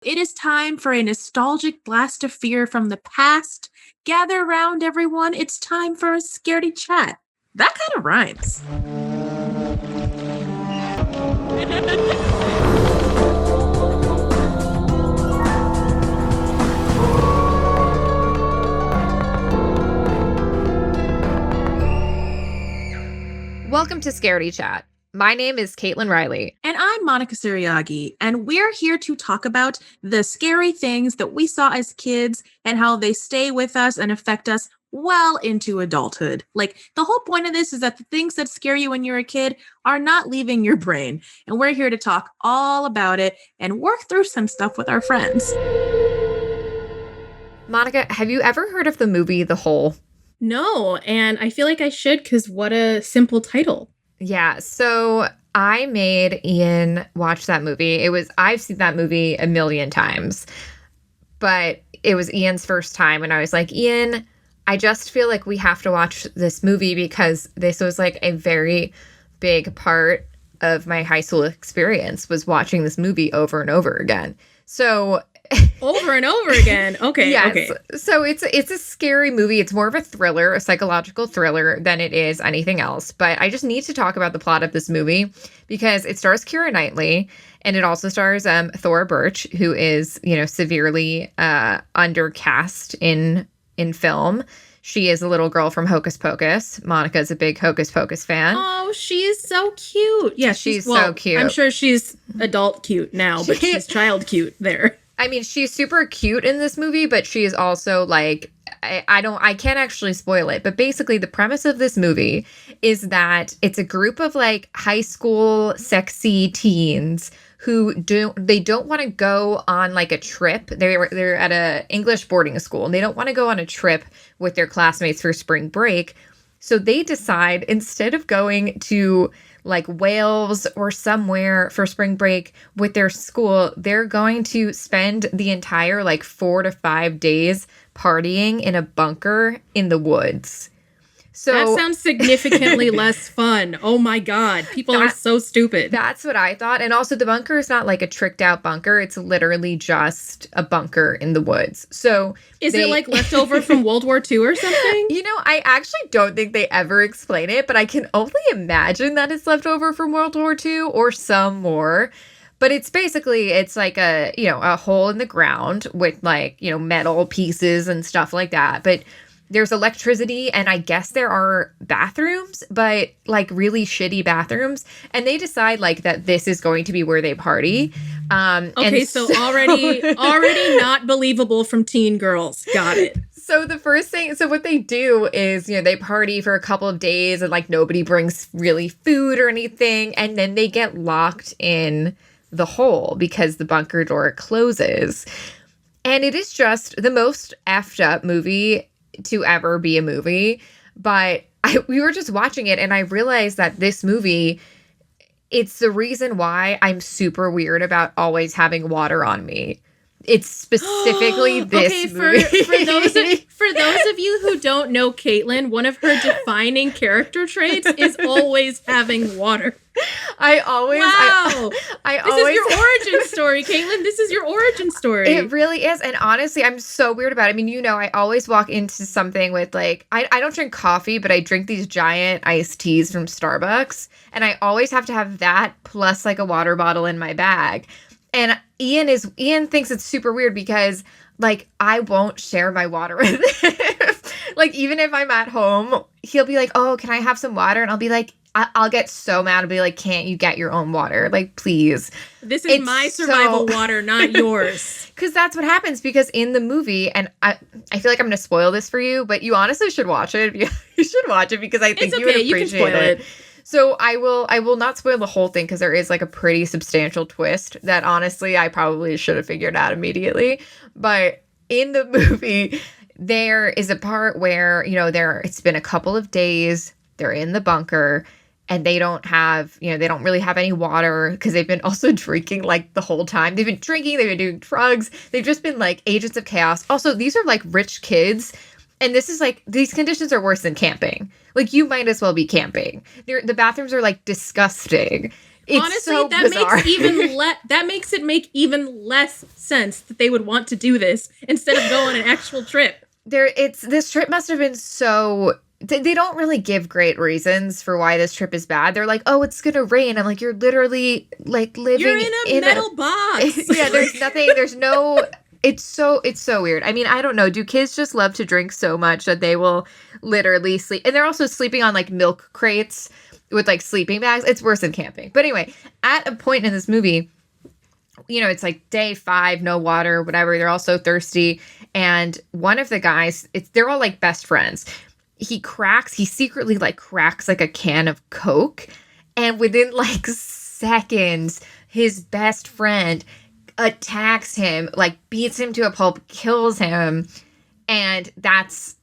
It is time for a nostalgic blast of fear from the past. Gather around, everyone. It's time for a scaredy chat. That kind of rhymes. Welcome to Scaredy Chat. My name is Kaitlin Riley. And I'm Monica Suriagi, and we're here to talk about the scary things that we saw as kids and how they stay with us and affect us well into adulthood. Like, the whole point of this is that the things that scare you when you're a kid are not leaving your brain. And we're here to talk all about it and work through some stuff with our friends. Monica, have you ever heard of the movie The Hole? No, and I feel like I should because what a simple title. Yeah, so I made Ian watch that movie. I've seen that movie a million times, but it was Ian's first time, and I was like, Ian, I just feel like we have to watch this movie because this was like a very big part of my high school experience, was watching this movie over and over again. So over and over again. Okay. Yes. Okay. So it's a scary movie. It's more of a thriller, a psychological thriller than it is anything else. But I just need to talk about the plot of this movie because it stars Keira Knightley and it also stars Thora Birch, who is, severely undercast in film. She is a little girl from Hocus Pocus. Monica's a big Hocus Pocus fan. Oh, she's so cute. Yeah, she's so cute. I'm sure she's adult cute now, but she's child cute there. I mean, she's super cute in this movie, but she is also like, I can't actually spoil it, but basically the premise of this movie is that it's a group of like high school sexy teens who don't want to go on like a trip. They're at a English boarding school and they don't want to go on a trip with their classmates for spring break. So they decide, instead of going to like Wales or somewhere for spring break with their school, they're going to spend the entire like 4 to 5 days partying in a bunker in the woods. So that sounds significantly less fun. Oh my God. People are so stupid. That's what I thought. And also the bunker is not like a tricked out bunker. It's literally just a bunker in the woods. So is it like leftover from World War II or something? I actually don't think they ever explain it, but I can only imagine that it's leftover from World War II or some more. But it's like a hole in the ground with like, metal pieces and stuff like that. But there's electricity and I guess there are bathrooms, but like really shitty bathrooms. And they decide like that this is going to be where they party. Okay, so already not believable from teen girls. Got it. So what they do is, they party for a couple of days and like nobody brings really food or anything. And then they get locked in the hole because the bunker door closes. And it is just the most effed up movie to ever be a movie. But we were just watching it and I realized that this movie, it's the reason why I'm super weird about always having water on me. It's specifically this movie. For those of you who don't know Kaitlin, one of her defining character traits is always having water. Wow. This is your origin story, Kaitlin. This is your origin story. It really is. And honestly, I'm so weird about it. I mean, I always walk into something with like, I don't drink coffee, but I drink these giant iced teas from Starbucks. And I always have to have that plus like a water bottle in my bag. And Ian thinks it's super weird because like I won't share my water with him. Like even if I'm at home, he'll be like, "Oh, can I have some water?" And I'll be like, I'll get so mad. I'll be like, "Can't you get your own water? Like, please." This is my survival water, not yours. Because that's what happens. Because in the movie, and I feel like I'm going to spoil this for you, but you honestly should watch it. You should watch it because I think you would appreciate it. So I will not spoil the whole thing because there is like a pretty substantial twist that honestly I probably should have figured out immediately. But in the movie, there is a part where, it's been a couple of days, they're in the bunker and they don't really have any water because they've been also drinking like the whole time. They've been drinking, they've been doing drugs. They've just been like agents of chaos. Also, these are like rich kids. And this is like, these conditions are worse than camping. Like, you might as well be camping. The bathrooms are like disgusting. It's honestly, so that bizarre. makes it make even less sense that they would want to do this instead of go on an actual trip. This trip must have been so. They don't really give great reasons for why this trip is bad. They're like, oh, it's gonna rain. I'm like, you're literally like living You're in a metal box. Yeah, there's nothing. There's no. It's so weird. I mean, I don't know. Do kids just love to drink so much that they will literally sleep? And they're also sleeping on like milk crates with like sleeping bags. It's worse than camping. But anyway, at a point in this movie, you know, it's like day 5, no water, whatever. They're all so thirsty. And one of the guys, they're all like best friends. He secretly like cracks like a can of Coke. And within like seconds, his best friend attacks him, like beats him to a pulp, kills him. And it's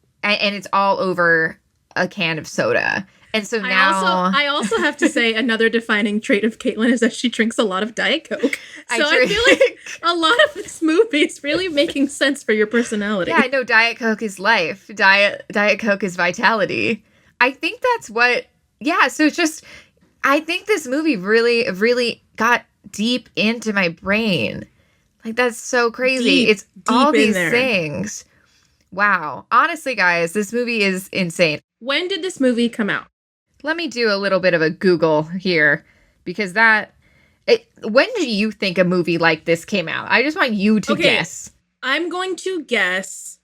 all over a can of soda. And so now I also have to say another defining trait of Kaitlin is that she drinks a lot of Diet Coke. So I feel like a lot of this movie is really making sense for your personality. Yeah, I know Diet Coke is life. Diet Coke is vitality. I think that's what so it's just I think this movie really, really got deep into my brain. Like that's so crazy. It's all these things. Wow. Honestly, guys, this movie is insane. When did this movie come out? Let me do a little bit of a Google here because when do you think a movie like this came out? I just want you to guess. I'm going to guess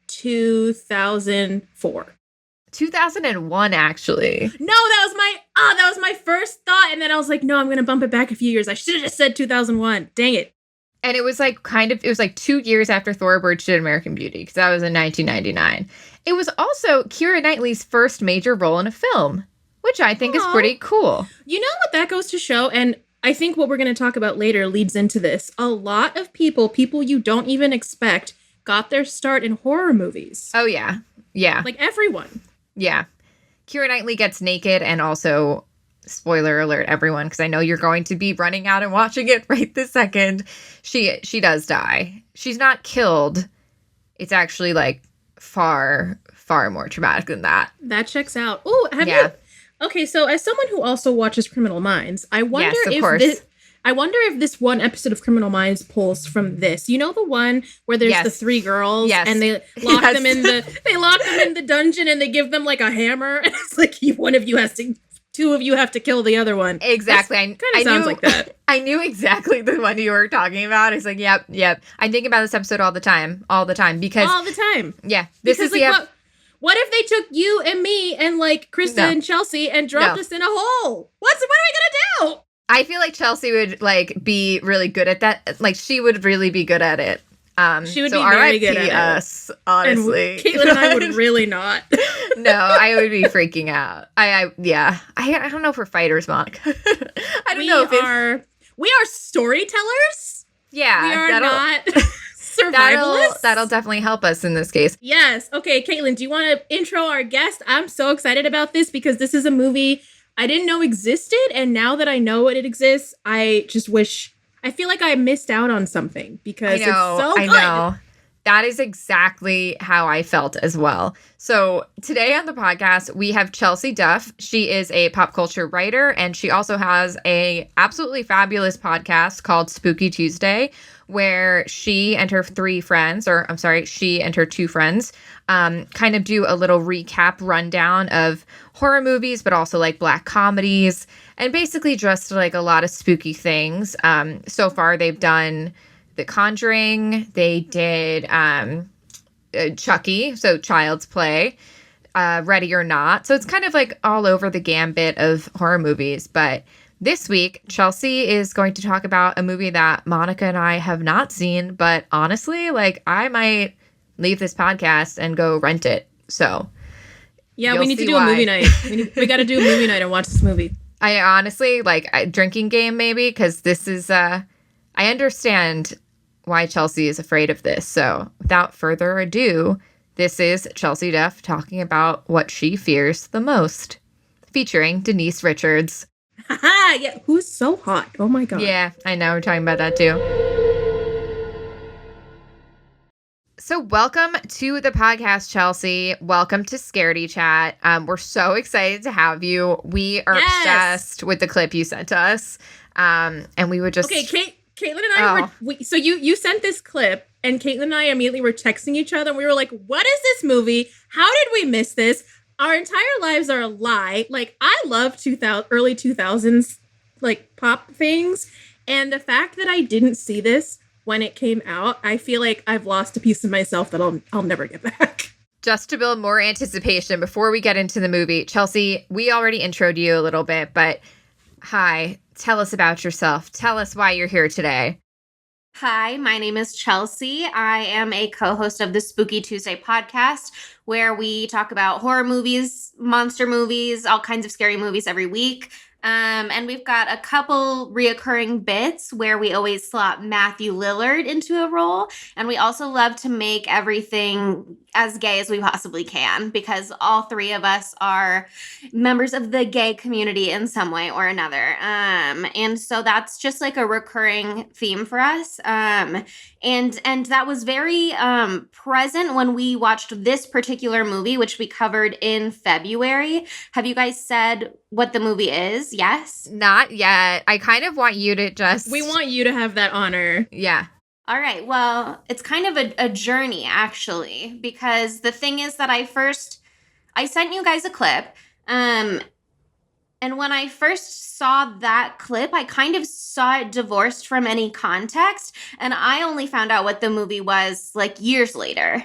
2004. 2001, actually. No, that was my first thought. And then I was like, no, I'm going to bump it back a few years. I should have just said 2001. Dang it. And it was like it was like 2 years after Thora Birch did American Beauty because that was in 1999. It was also Keira Knightley's first major role in a film, which I think is pretty cool. You know what that goes to show? And I think what we're going to talk about later leads into this. A lot of people you don't even expect, got their start in horror movies. Oh, yeah. Yeah. Like everyone. Yeah. Keira Knightley gets naked and also, spoiler alert, everyone, because I know you're going to be running out and watching it right this second. She does die. She's not killed. It's actually like far, far more traumatic than that. That checks out. Oh, have you? Okay, so as someone who also watches Criminal Minds, I wonder if this one episode of Criminal Minds pulls from this. You know the one where there's the 3 girls and they lock them in the dungeon and they give them like a hammer and it's like 2 of you have to kill the other one. Exactly. Kind of sounds like that. I knew exactly the one you were talking about. It's like, yep. I think about this episode all the time because all the time. Yeah, this is what if they took you and me and like Krista and Chelsea and dropped us in a hole? What are we gonna do? I feel like Chelsea would like be really good at that. Like she would really be good at it. She would be very good at us, honestly. And Kaitlin and I would really not. No, I would be freaking out. I don't know if we're fighters, Monica. I don't know if we are storytellers. Yeah, we are not survivalists. That'll definitely help us in this case. Yes. Okay, Kaitlin, do you want to intro our guest? I'm so excited about this because this is a movie I didn't know existed, and now that I know it exists, I feel like I missed out on something because it's so good. I know. That is exactly how I felt as well. So today on the podcast, we have Chelsea Duff. She is a pop culture writer, and she also has a absolutely fabulous podcast called Spooky Tuesday, where she and her 2 friends kind of do a little recap rundown of horror movies, but also like black comedies, and basically just like a lot of spooky things. So far, they've done The Conjuring. They did Chucky, so Child's Play, Ready or Not. So it's kind of like all over the gambit of horror movies. But this week, Chelsea is going to talk about a movie that Monica and I have not seen. But honestly, like I might leave this podcast and go rent it. So yeah, we need to do a movie night. We got to do a movie night and watch this movie. I honestly like a drinking game maybe because this is I understand why Chelsea is afraid of this. So without further ado, this is Chelsea Duff talking about what she fears the most, featuring Denise Richards. Yeah, who's so hot? Oh my God. Yeah, I know. We're talking about that too. So welcome to the podcast, Chelsea. Welcome to Scaredy Chat. We're so excited to have you. We are obsessed with the clip you sent us. And we would just... Okay, Kaitlin and I so you sent this clip, and Kaitlin and I immediately were texting each other, and we were like, what is this movie? How did we miss this? Our entire lives are a lie. Like, I love early 2000s, like, pop things, and the fact that I didn't see this when it came out, I feel like I've lost a piece of myself that I'll never get back. Just to build more anticipation before we get into the movie, Chelsea, we already introed you a little bit, but hi, tell us about yourself. Tell us why you're here today. Hi, my name is Chelsea. I am a co-host of the Spooky Tuesday podcast, where we talk about horror movies, monster movies, all kinds of scary movies every week. And we've got a couple reoccurring bits where we always slot Matthew Lillard into a role. And we also love to make everything as gay as we possibly can, because all three of us are members of the gay community in some way or another. And so that's just like a recurring theme for us. And that was very present when we watched this particular movie, which we covered in February. Have you guys said what the movie is? Yes? Not yet. I kind of want you to just... We want you to have that honor. Yeah. All right. Well, it's kind of a journey, actually, because the thing is that I sent you guys a clip. And when I first saw that clip, I kind of saw it divorced from any context. And I only found out what the movie was like years later.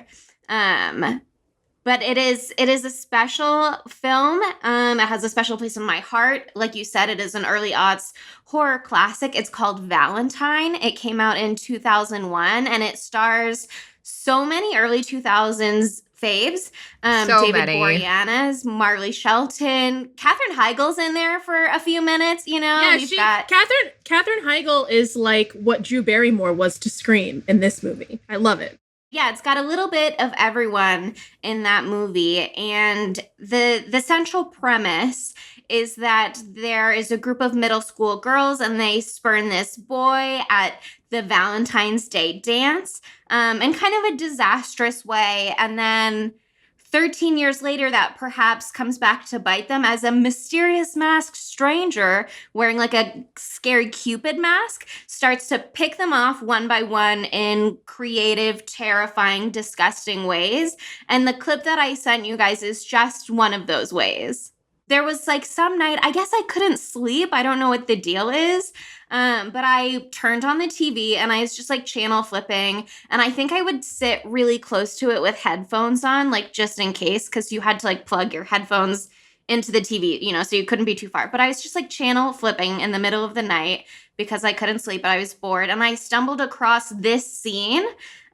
But it is a special film. It has a special place in my heart. Like you said, it is an early aughts horror classic. It's called Valentine. It came out in 2001, and it stars so many early 2000s faves. David Boreanaz, Marley Shelton, Katherine Heigl's in there for a few minutes, you know? Yeah, Katherine Heigl is like what Drew Barrymore was to Scream in this movie. I love it. Yeah, it's got a little bit of everyone in that movie. And the central premise is that there is a group of middle school girls, and they spurn this boy at the Valentine's Day dance in kind of a disastrous way. And then 13 years later, that perhaps comes back to bite them as a mysterious masked stranger wearing like a scary Cupid mask starts to pick them off one by one in creative, terrifying, disgusting ways. And the clip that I sent you guys is just one of those ways. There was like some night, I guess I couldn't sleep. I don't know what the deal is. But I turned on the TV and I was just like channel flipping. And I think I would sit really close to it with headphones on, like just in case, because you had to like plug your headphones into the TV, you know, so you couldn't be too far. But I was just like channel flipping in the middle of the night because I couldn't sleep, but I was bored. And I stumbled across this scene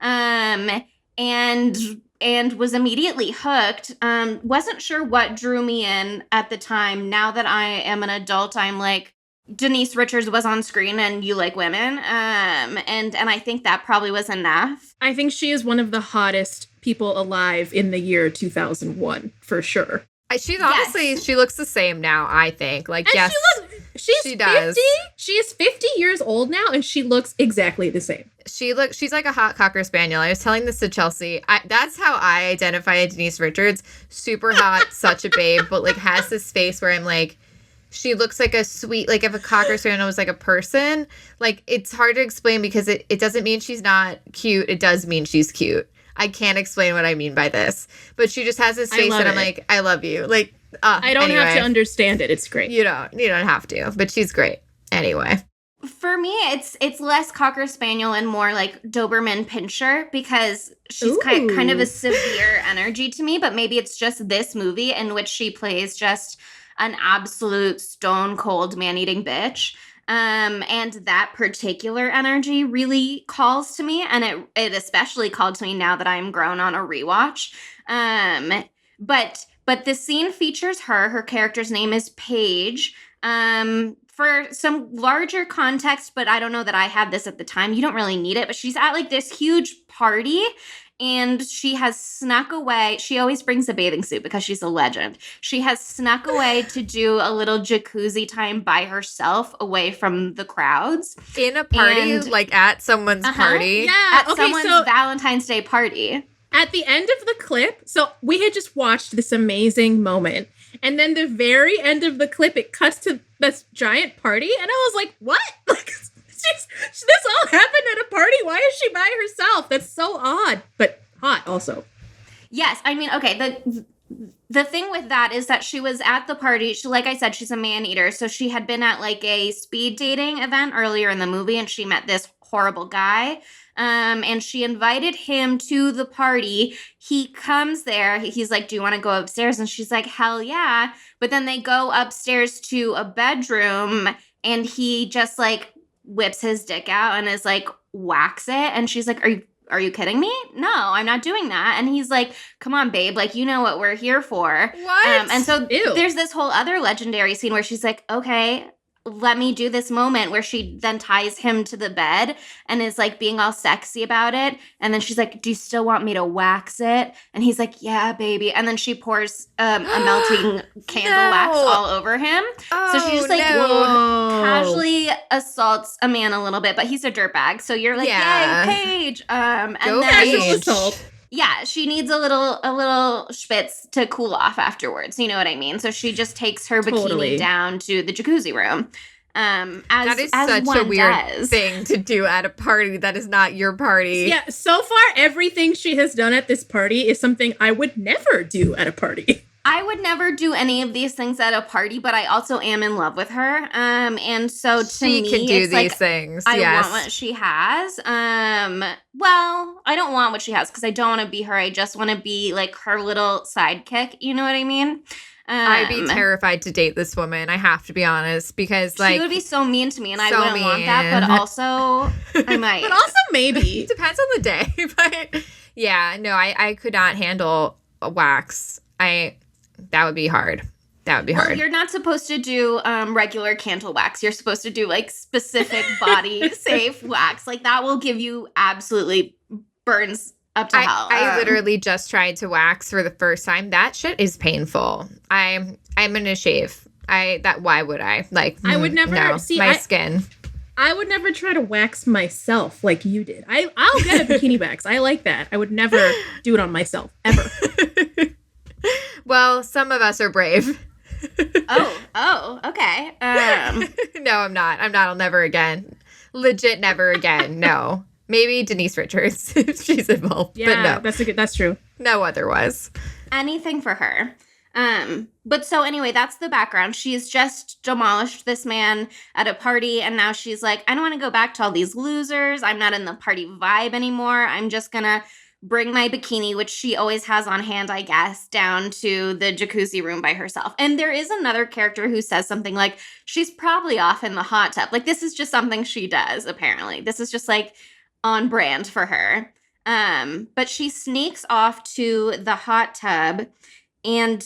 and was immediately hooked. Wasn't sure what drew me in at the time. Now that I am an adult, I'm like, Denise Richards was on screen and you like women. And I think that probably was enough. I think she is one of the hottest people alive in the year 2001, for sure. She's honestly, she looks the same now, I think. Like, and yes, she does. She is 50 years old now, and she looks exactly the same. She's like a hot Cocker Spaniel. I was telling this to Chelsea. That's how I identify Denise Richards. Super hot, such a babe, but like has this face where I'm like, she looks like a sweet, like if a Cocker Spaniel was like a person, like it's hard to explain because it doesn't mean she's not cute. It does mean she's cute. I can't explain what I mean by this, but she just has this face that I'm like, I love you. Like, I don't have to understand it. It's great. You don't have to, but she's great. Anyway. For me, it's less Cocker Spaniel and more like Doberman Pinscher because she's kind of a severe energy to me, but maybe it's just this movie in which she plays just an absolute stone cold man-eating bitch. And that particular energy really calls to me, and it especially called to me now that I'm grown on a rewatch. But the scene features her. Her character's name is Paige. For some larger context, but I don't know that I had this at the time. You don't really need it, but she's at like this huge party, and she has snuck away. She always brings a bathing suit because she's a legend. She has snuck away to do a little jacuzzi time by herself away from the crowds. In a party, like at someone's party? Yeah, at someone's Valentine's Day party. At the end of the clip, so we had just watched this amazing moment, and then the very end of the clip, it cuts to this giant party, and I was like, what? Like, this all happened at a party? Why is she by herself? That's so odd, but hot also. Yes, I mean, okay, the thing with that is that she was at the party. She, like I said, she's a man-eater, so she had been at like a speed dating event earlier in the movie, and she met this horrible guy. And she invited him to the party. He comes there. He's like, do you want to go upstairs? And she's like, hell yeah. But then they go upstairs to a bedroom, and he just like whips his dick out and is like, whacks it. And she's like, are you kidding me? No, I'm not doing that. And he's like, come on, babe. Like, you know what we're here for. What? And so there's this whole other legendary scene where she's like, okay, let me do this moment, where she then ties him to the bed and is like being all sexy about it. And then she's like, do you still want me to wax it? And he's like, yeah, baby. And then she pours a melting candle wax all over him. So she just like casually assaults a man a little bit, but he's a dirtbag. So you're like, yay, Paige. And go then casual assault. Yeah, she needs a little schwitz to cool off afterwards. You know what I mean? So she just takes her bikini down to the jacuzzi room. That is such a weird thing to do at a party that is not your party. Yeah, so far everything she has done at this party is something I would never do at a party. I would never do any of these things at a party, but I also am in love with her. And so to me, she can do it's these like, things. I want what she has. Well, I don't want what she has because I don't want to be her. I just want to be like her little sidekick. You know what I mean? I'd be terrified to date this woman. I have to be honest, because like she would be so mean to me, and I wouldn't want that. But also, I might. But also, maybe depends on the day. But yeah, no, I could not handle a wax. That would be hard. That would be hard. You're not supposed to do regular candle wax. You're supposed to do like specific body safe wax. Like that will give you absolutely burns up to hell. I literally just tried to wax for the first time. That shit is painful. I'm gonna shave. Why would I? Like I would never see my skin. I would never try to wax myself like you did. I'll get a bikini wax. I like that. I would never do it on myself ever. Well, some of us are brave. Oh, okay. No, I'm not. I'll never again. Legit never again. No. Maybe Denise Richards if she's involved. Yeah, but no. That's true. No otherwise. Anything for her. But so anyway, that's the background. She's just demolished this man at a party, and now she's like, I don't want to go back to all these losers. I'm not in the party vibe anymore. I'm just gonna bring my bikini, which she always has on hand, I guess, down to the jacuzzi room by herself. And there is another character who says something like, she's probably off in the hot tub. Like, this is just something she does, apparently. This is just, like, on brand for her. But she sneaks off to the hot tub, and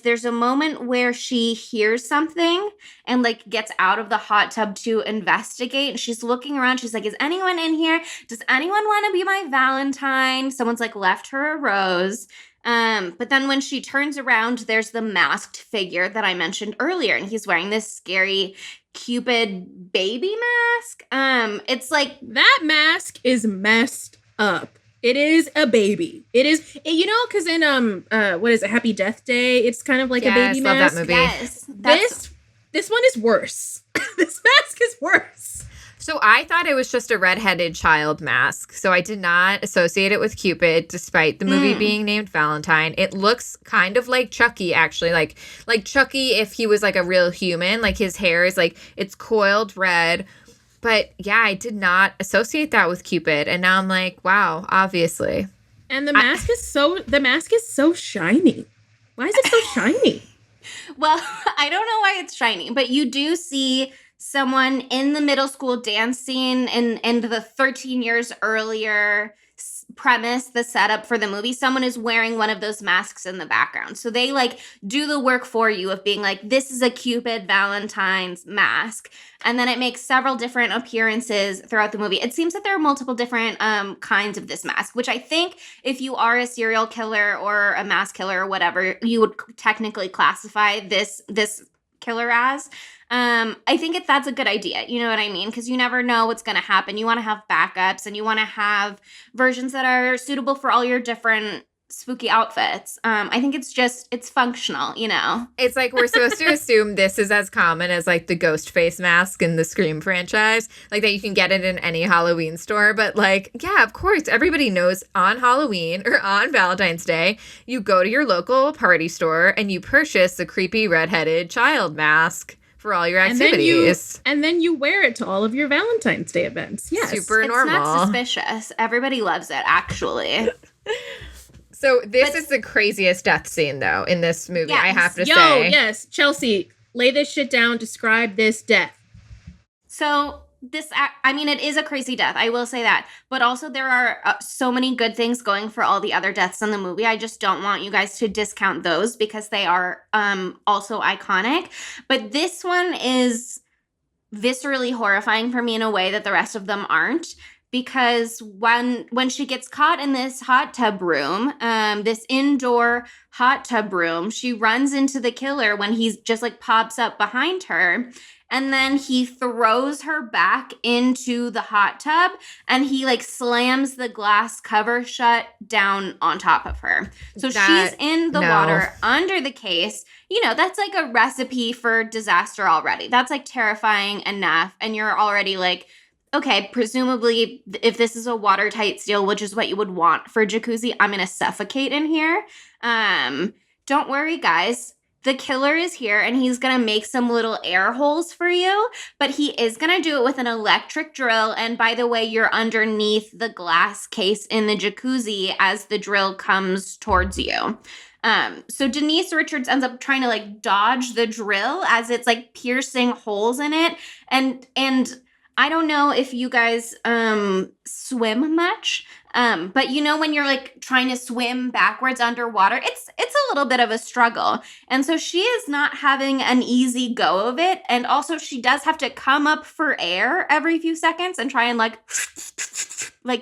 there's a moment where she hears something and like gets out of the hot tub to investigate. And she's looking around. She's like, is anyone in here? Does anyone want to be my Valentine? Someone's like left her a rose. But then when she turns around, there's the masked figure that I mentioned earlier. And he's wearing this scary Cupid baby mask. It's like that mask is messed up. It is a baby. It is, you know, because in what is it, Happy Death Day? It's kind of like a baby mask. Love that movie. Yes, this one is worse. This mask is worse. So I thought it was just a redheaded child mask. So I did not associate it with Cupid, despite the movie being named Valentine. It looks kind of like Chucky, actually, like Chucky if he was like a real human. Like his hair is like it's coiled red. But yeah, I did not associate that with Cupid, and now I'm like, wow, obviously. And the mask is so shiny. Why is it so shiny? Well, I don't know why it's shiny, but you do see someone in the middle school dance scene in the 13 years earlier premise, the setup for the movie, someone is wearing one of those masks in the background. So they like do the work for you of being like, this is a Cupid Valentine's mask. And then it makes several different appearances throughout the movie. It seems that there are multiple different kinds of this mask, which I think if you are a serial killer or a mask killer or whatever, you would technically classify this killer as. I think that's a good idea. You know what I mean? Because you never know what's going to happen. You want to have backups and you want to have versions that are suitable for all your different spooky outfits. I think it's functional, you know? It's like we're supposed to assume this is as common as like the ghost face mask in the Scream franchise, like that you can get it in any Halloween store. But like, yeah, of course, everybody knows on Halloween or on Valentine's Day, you go to your local party store and you purchase the creepy redheaded child mask for all your activities. And then you wear it to all of your Valentine's Day events. Yes. Super normal. It's not suspicious. Everybody loves it, actually. So this is the craziest death scene, though, in this movie, yes. I have to say. Yes. Chelsea, lay this shit down. Describe this death. So it is a crazy death. I will say that. But also there are so many good things going for all the other deaths in the movie. I just don't want you guys to discount those because they are also iconic. But this one is viscerally horrifying for me in a way that the rest of them aren't. Because when she gets caught in this hot tub room, this indoor hot tub room, she runs into the killer when he's just like pops up behind her. And then he throws her back into the hot tub and he like slams the glass cover shut down on top of her. So she's in the water under the case. You know, that's like a recipe for disaster already. That's like terrifying enough. And you're already like, okay, presumably if this is a watertight seal, which is what you would want for a jacuzzi, I'm going to suffocate in here. Don't worry, guys. The killer is here and he's going to make some little air holes for you, but he is going to do it with an electric drill. And by the way, you're underneath the glass case in the jacuzzi as the drill comes towards you. So Denise Richards ends up trying to like dodge the drill as it's like piercing holes in it. And I don't know if you guys swim much, but you know when you're like trying to swim backwards underwater, it's a little bit of a struggle. And so she is not having an easy go of it. And also she does have to come up for air every few seconds and try and like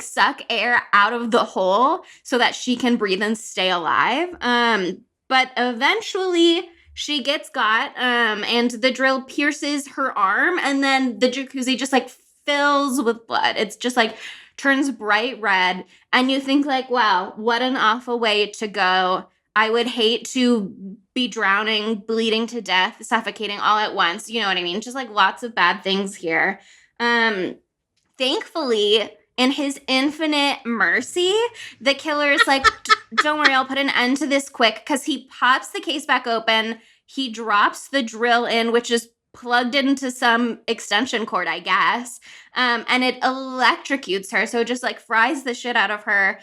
suck air out of the hole so that she can breathe and stay alive. But eventually she gets got, and the drill pierces her arm, and then the jacuzzi just like fills with blood. It's just like turns bright red, and you think like, wow, what an awful way to go. I would hate to be drowning, bleeding to death, suffocating all at once. You know what I mean? Just like lots of bad things here. Thankfully, in his infinite mercy, the killer is like, don't worry, I'll put an end to this quick, because he pops the case back open. He drops the drill in, which is plugged into some extension cord, I guess. And it electrocutes her. So it just like fries the shit out of her.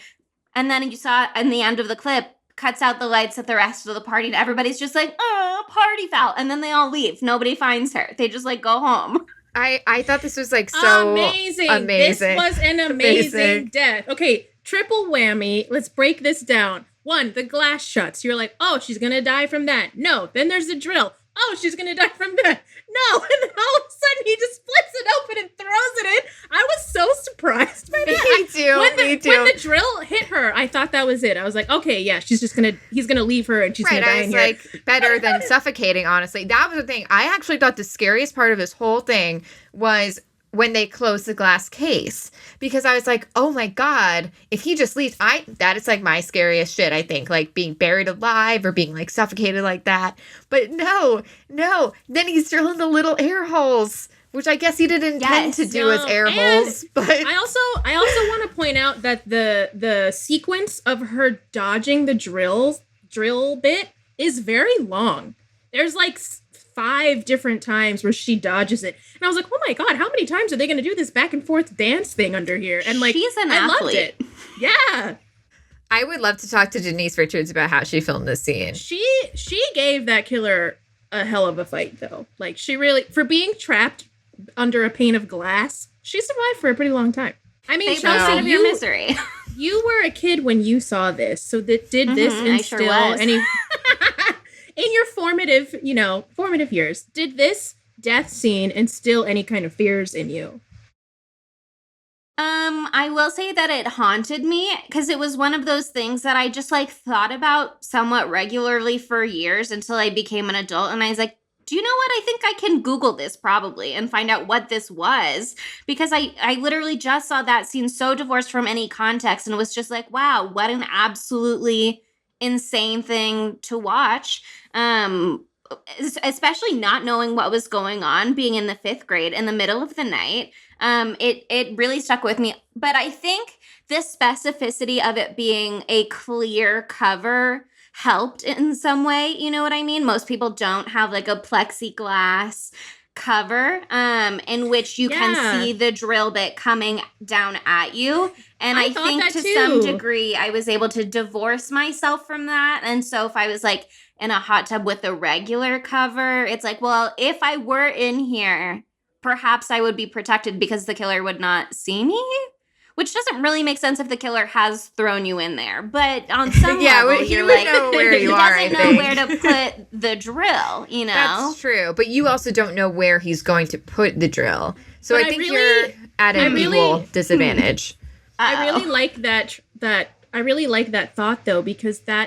And then you saw in the end of the clip, cuts out the lights at the rest of the party. And everybody's just like, oh, party foul. And then they all leave. Nobody finds her. They just like go home. I thought this was like so amazing. This was an amazing death. Okay, triple whammy. Let's break this down. 1, the glass shuts. You're like, oh, she's going to die from that. No. Then there's the drill. Oh, she's going to die from that. No. And then all of a sudden he just splits it open and throws it in. I was so surprised by that. Me too. When the drill hit her, I thought that was it. I was like, okay, yeah, he's going to leave her and she's going to die in here. Right, like better than suffocating, honestly. That was the thing. I actually thought the scariest part of this whole thing was when they closed the glass case, because I was like, oh my God, if he just leaves, that is like my scariest shit, I think, like being buried alive or being like suffocated like that. But no, then he's drilling the little air holes, which I guess he didn't intend to do as air holes. But I also want to point out that the sequence of her dodging the drill bit is very long. There's like 5 different times where she dodges it. And I was like, oh my God, how many times are they going to do this back and forth dance thing under here? And like, she's an athlete. Loved it. Yeah. I would love to talk to Denise Richards about how she filmed this scene. She gave that killer a hell of a fight though. Like she really, for being trapped under a pane of glass. She survived for a pretty long time. I mean, Chelsea, your misery. You were a kid when you saw this, so did this instill any in your formative years? Did this death scene instill any kind of fears in you? I will say that it haunted me because it was one of those things that I just like thought about somewhat regularly for years until I became an adult, and I was like, do you know what? I think I can Google this probably and find out what this was, because I literally just saw that scene so divorced from any context and was just like, wow, what an absolutely insane thing to watch. Especially not knowing what was going on, being in the 5th grade in the middle of the night. It really stuck with me. But I think the specificity of it being a clear cover helped in some way. You know what I mean? Most people don't have like a plexiglass cover in which you can see the drill bit coming down at you. And I think to some degree I was able to divorce myself from that. And so if I was like in a hot tub with a regular cover, it's like, well, if I were in here, perhaps I would be protected because the killer would not see me. Which doesn't really make sense if the killer has thrown you in there. But on some level, you're like, know where you are, he doesn't know where to put the drill, you know? That's true. But you also don't know where he's going to put the drill. So I think you're at an equal disadvantage. I really like that. I really like that thought, though, because I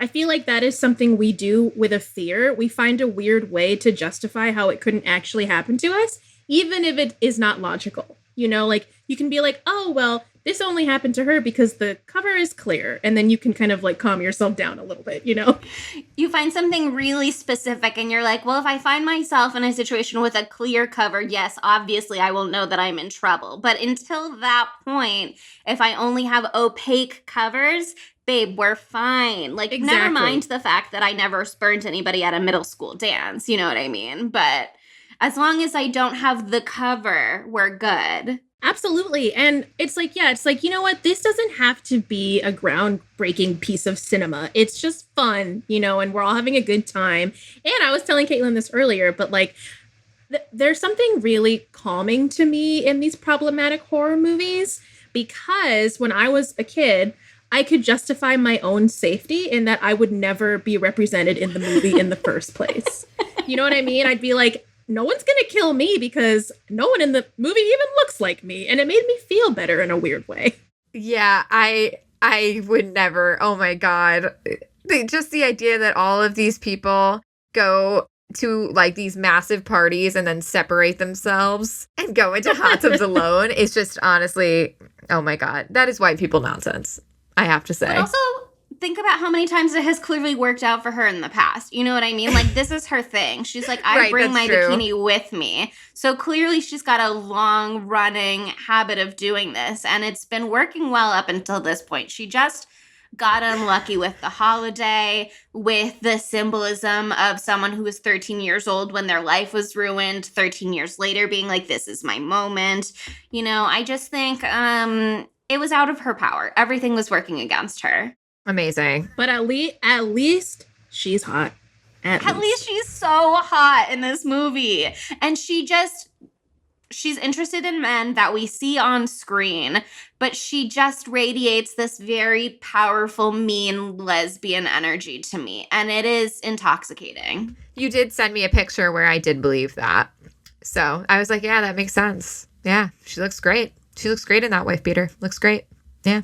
feel like that is something we do with a fear. We find a weird way to justify how it couldn't actually happen to us, even if it is not logical. You know, like you can be like, oh, well, this only happened to her because the cover is clear. And then you can kind of like calm yourself down a little bit, you know? You find something really specific and you're like, well, if I find myself in a situation with a clear cover, yes, obviously I will know that I'm in trouble. But until that point, if I only have opaque covers, babe, we're fine. Like, Never mind the fact that I never spurned anybody at a middle school dance. You know what I mean? But as long as I don't have the cover, we're good. Absolutely. And it's like, you know what? This doesn't have to be a groundbreaking piece of cinema. It's just fun, you know, and we're all having a good time. And I was telling Kaitlin this earlier, but like, there's something really calming to me in these problematic horror movies, because when I was a kid, I could justify my own safety in that I would never be represented in the movie in the first place. You know what I mean? I'd be like, no one's going to kill me because no one in the movie even looks like me. And it made me feel better in a weird way. Yeah, I would never. Oh, my God. Just the idea that all of these people go to like these massive parties and then separate themselves and go into hot tubs alone is just honestly, oh, my God. That is white people nonsense, I have to say. But also, think about how many times it has clearly worked out for her in the past. You know what I mean? Like, this is her thing. She's like, I bring my bikini with me. So clearly she's got a long-running habit of doing this, and it's been working well up until this point. She just got unlucky with the holiday, with the symbolism of someone who was 13 years old when their life was ruined, 13 years later being like, this is my moment. You know, I just think it was out of her power. Everything was working against her. Amazing. But at least she's hot. At least she's so hot in this movie. And she's interested in men that we see on screen, but she just radiates this very powerful, mean lesbian energy to me. And it is intoxicating. You did send me a picture where I did believe that. So I was like, yeah, that makes sense. Yeah, she looks great. She looks great in that wife beater. Looks great. Yeah.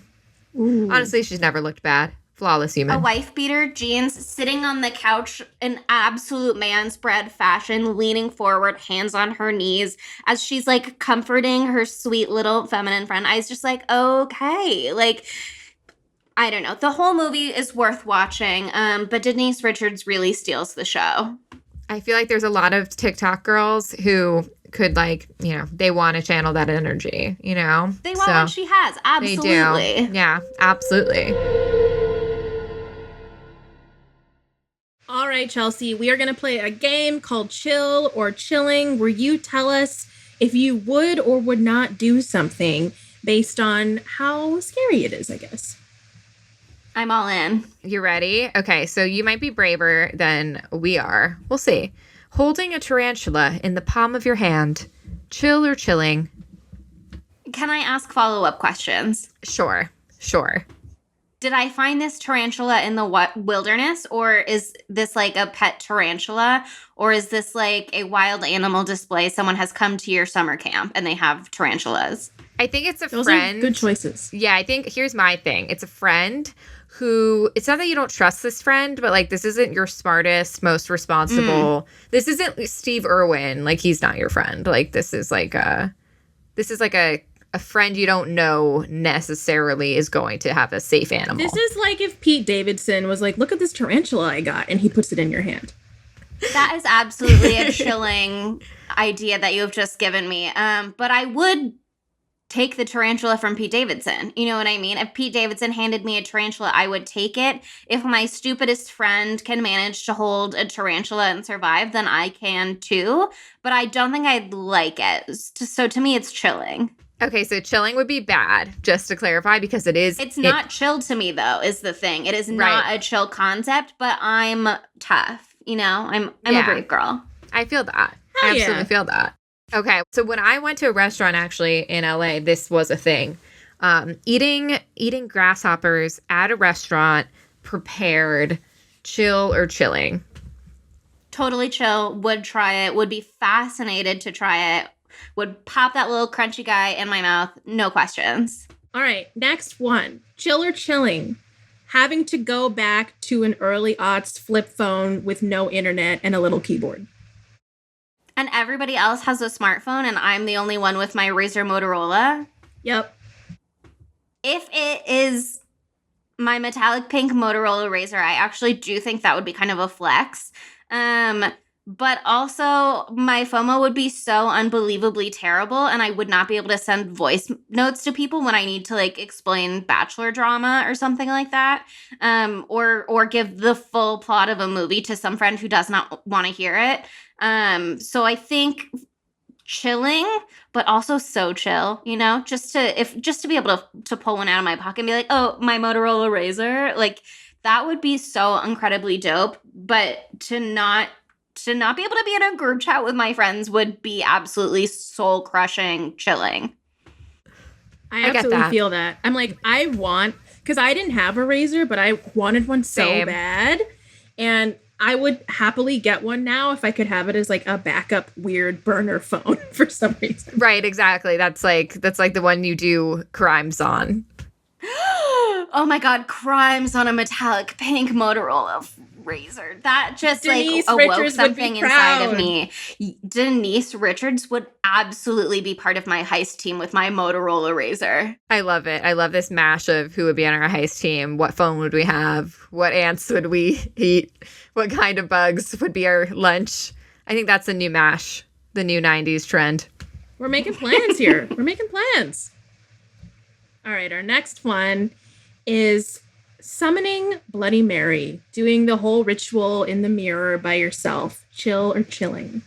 Ooh. Honestly, she's never looked bad. Flawless human. A wife beater, jeans, sitting on the couch in absolute man spread fashion, leaning forward, hands on her knees, as she's like comforting her sweet little feminine friend. I was just like, okay. Like, I don't know. The whole movie is worth watching, but Denise Richards really steals the show. I feel like there's a lot of TikTok girls who could, like, you know, they want to channel that energy, you know? They want what she has. Absolutely. They do. Yeah, absolutely. All right, Chelsea, we are going to play a game called Chill or Chilling, where you tell us if you would or would not do something based on how scary it is, I guess. I'm all in. You ready? Okay, so you might be braver than we are. We'll see. Holding a tarantula in the palm of your hand. Chill or chilling? Can I ask follow-up questions? Sure. Did I find this tarantula in the wilderness, or is this like a pet tarantula, or is this like a wild animal display? Someone has come to your summer camp and they have tarantulas. I think it's Those friend. Are good choices. Yeah, I think here's my thing. It's a friend who, it's not that you don't trust this friend, but like this isn't your smartest, most responsible. This isn't Steve Irwin. Like he's not your friend. Like this is like a friend you don't know necessarily is going to have a safe animal. This is like if Pete Davidson was like, look at this tarantula I got, and he puts it in your hand. That is absolutely a chilling idea that you have just given me. But I would take the tarantula from Pete Davidson. You know what I mean? If Pete Davidson handed me a tarantula, I would take it. If my stupidest friend can manage to hold a tarantula and survive, then I can too. But I don't think I'd like it. So to me, it's chilling. Okay, so chilling would be bad, just to clarify, because it is... It's not chill to me, though, is the thing. It is not a chill concept, but I'm tough, you know? I'm a brave girl. I feel that. I absolutely feel that. Okay, so when I went to a restaurant, actually, in LA, this was a thing. Eating grasshoppers at a restaurant, prepared, chill or chilling? Totally chill, would try it, would be fascinated to try it. Would pop that little crunchy guy in my mouth. No questions. All right. Next one. Chill or chilling. Having to go back to an early aughts flip phone with no internet and a little keyboard. And everybody else has a smartphone and I'm the only one with my Razr Motorola. Yep. If it is my metallic pink Motorola Razr, I actually do think that would be kind of a flex. But also, my FOMO would be so unbelievably terrible, and I would not be able to send voice notes to people when I need to, like, explain Bachelor drama or something like that, or give the full plot of a movie to some friend who does not want to hear it. So I think chilling, but also so chill, you know, just to be able to pull one out of my pocket and be like, oh, my Motorola Razr, like that would be so incredibly dope. But to not be able to be in a group chat with my friends would be absolutely soul crushing chilling. I absolutely feel that. I'm like, because I didn't have a Razr, but I wanted one so bad. And I would happily get one now if I could have it as like a backup weird burner phone for some reason. Right, exactly. That's like the one you do crimes on. Oh my God, crimes on a metallic pink Motorola Razr. That just Denise like awoke Richards something inside of me. Denise Richards would absolutely be part of my heist team with my Motorola Razr. I love it. I love this mash of who would be on our heist team. What phone would we have? What ants would we eat? What kind of bugs would be our lunch? I think that's the new mash, the new 90s trend. We're making plans here. We're making plans. All right, our next one is summoning Bloody Mary, doing the whole ritual in the mirror by yourself. Chill or chilling?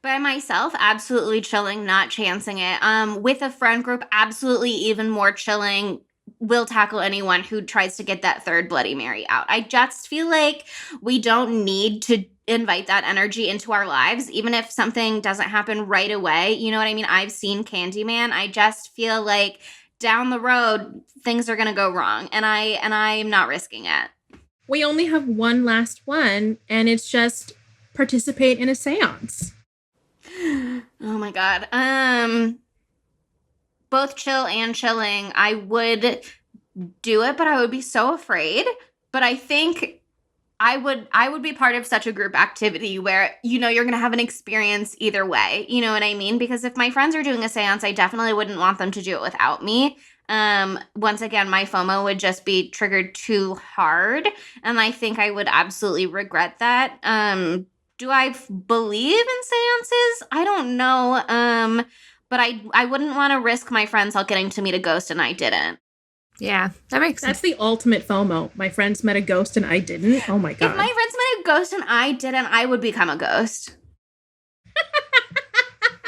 By myself, absolutely chilling, not chancing it. With a friend group, absolutely even more chilling. Will tackle anyone who tries to get that third Bloody Mary out. I just feel like we don't need to invite that energy into our lives, even if something doesn't happen right away. You know what I mean? I've seen Candyman. I just feel like down the road, things are going to go wrong. And I'm not risking it. We only have one last one, and it's just participate in a seance. Oh my God. Both chill and chilling. I would do it, but I would be so afraid. But I think I would be part of such a group activity where, you know, you're going to have an experience either way. You know what I mean? Because if my friends are doing a seance, I definitely wouldn't want them to do it without me. Once again, my FOMO would just be triggered too hard. And I think I would absolutely regret that. Do I believe in seances? I don't know. But I wouldn't want to risk my friends all getting to meet a ghost and I didn't. Yeah, that makes sense. That's the ultimate FOMO. My friends met a ghost and I didn't. Oh my God. If my friends met a ghost and I didn't, I would become a ghost.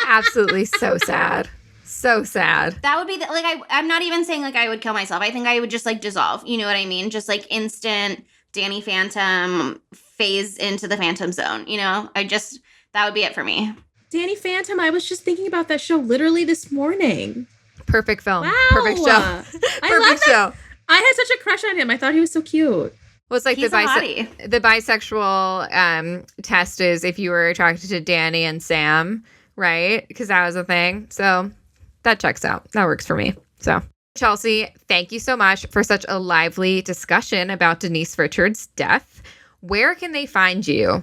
Absolutely so sad. So sad. That would be I'm not even saying like I would kill myself. I think I would just like dissolve. You know what I mean? Just like instant Danny Phantom phase into the Phantom Zone. That would be it for me. Danny Phantom, I was just thinking about that show literally this morning. Perfect film. Wow. Perfect show. Perfect show. I had such a crush on him. I thought he was so cute. Well, it's like the bisexual test is if you were attracted to Danny and Sam, right? Because that was a thing. So that checks out. That works for me. So, Chelsea, thank you so much for such a lively discussion about Denise Richards' death. Where can they find you?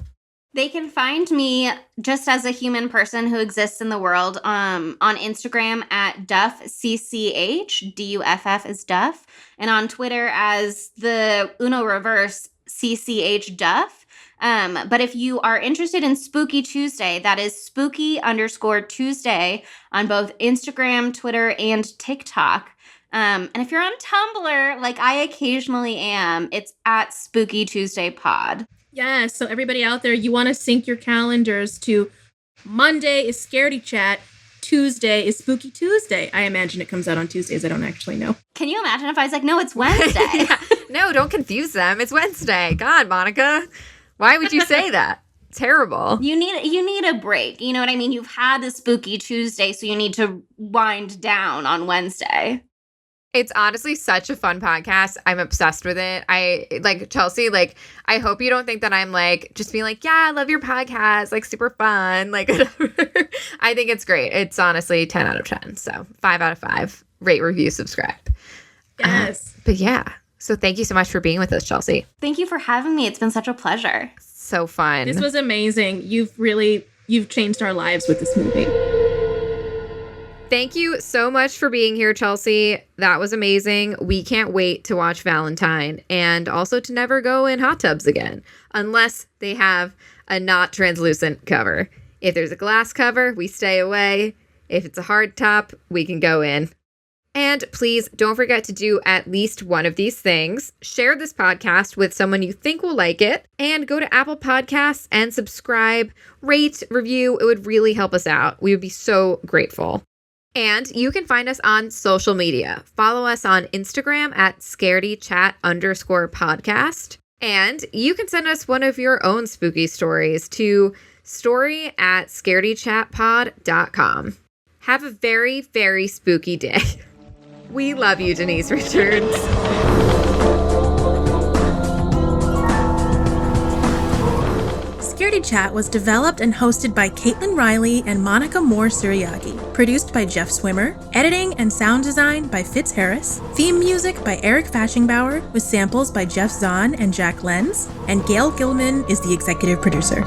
They can find me just as a human person who exists in the world on Instagram at DuffCCH, DUFF is Duff, and on Twitter as the Uno Reverse CCH Duff. But if you are interested in Spooky Tuesday, that is spooky_Tuesday on both Instagram, Twitter, and TikTok. And if you're on Tumblr, like I occasionally am, it's at Spooky Tuesday Pod. Yes, so everybody out there, you want to sync your calendars to Monday is Scaredy Chat, Tuesday is Spooky Tuesday. I imagine it comes out on Tuesdays. I don't actually know. Can you imagine if I was like, no, it's Wednesday? Yeah. No, don't confuse them. It's Wednesday. God, Monica, why would you say that? Terrible. You need a break. You know what I mean? You've had the Spooky Tuesday, so you need to wind down on Wednesday. It's honestly such a fun podcast. I'm obsessed with it. Chelsea, I hope you don't think that I'm just being yeah, I love your podcast, super fun, whatever. I think it's great. It's honestly 10 out of 10. So 5 out of 5. Rate, review, subscribe. Yes. But yeah. So thank you so much for being with us, Chelsea. Thank you for having me. It's been such a pleasure. So fun. This was amazing. You've changed our lives with this movie. Thank you so much for being here, Chelsea. That was amazing. We can't wait to watch Valentine and also to never go in hot tubs again, unless they have a not translucent cover. If there's a glass cover, we stay away. If it's a hard top, we can go in. And please don't forget to do at least one of these things. Share this podcast with someone you think will like it, and go to Apple Podcasts and subscribe, rate, review. It would really help us out. We would be so grateful. And you can find us on social media. Follow us on Instagram at scaredychat_podcast. And you can send us one of your own spooky stories to story@scaredychatpod.com. Have a very, very spooky day. We love you, Denise Richards. Scaredy Chat was developed and hosted by Kaitlin Riley and Monica Moore-Suryagi. Produced by Jeff Swimmer. Editing and sound design by Fitz Harris. Theme music by Eric Fashingbauer with samples by Jeff Zahn and Jack Lenz. And Gail Gilman is the executive producer.